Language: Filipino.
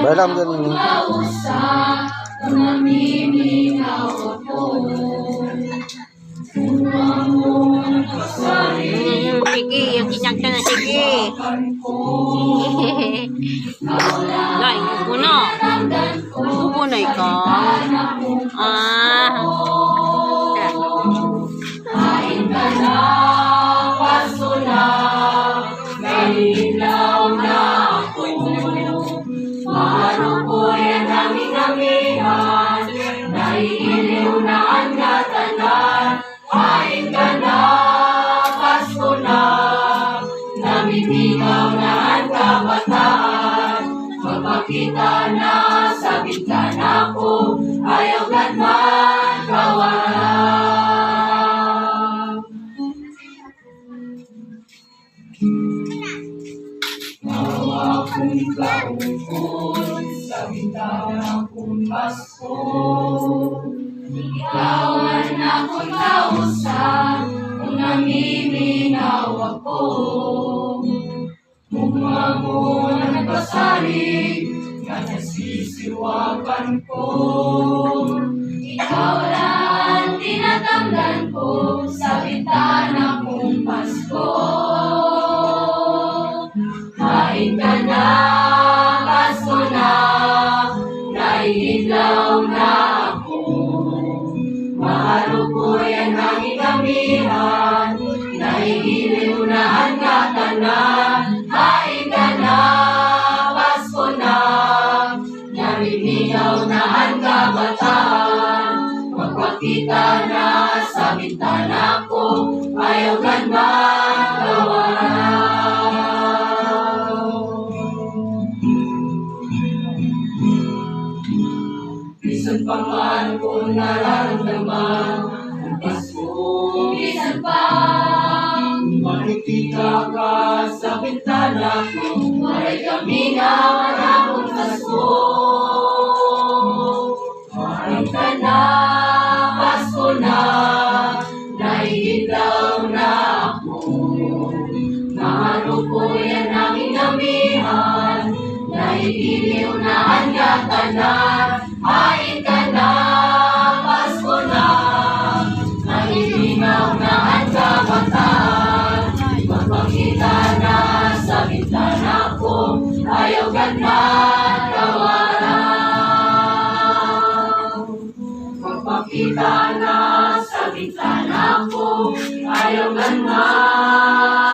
Balam ganun ni. Sige, yung kinakta na sige. Lai, ko na. Bubo na ikaw. Kain ka na, paso na, nalilaw na ako. Marukoy ang aming-amihan, naiiliw na ang gatanan. Kain ka na, paso na, namimigaw na ang kabataan. Magpakita na sa bintana ko, ayaw ganman kawalan. Nawa kong kaungkol sa bintana kong Pasko. Ikawan akong kausap kung namiminaw ako. Mukha mo na nagpasari na nasisiwakan ko. Ikaw lang tinatamnan ko sa bintana kong Pasko. Kain ka na, Pasko na, naiidlaw na ako. Maharukoy ang aming-amihan, naiiliw na ang katanan. Kain ka na, Pasko na, namimigaw na ang kabataan. Magpakita na sa bintana ko, ayaw ganman kawalan. Bisan pa man kung nararamdaman ang Pasko, bisan pa makikita ka sa bintana ko, maray kami na akong Pasko. Kain ka na, Pasko na, naiidlaw na ako. Maharukoy ang aming-amihan, naiiliw na ang gatanan. Kain ka na, Pasko na, naliligaw na ang kabataan. Magpakita na sa bintana ko, ayaw ganman kawalan. Magpakita na sa bintana ko, ayaw ganman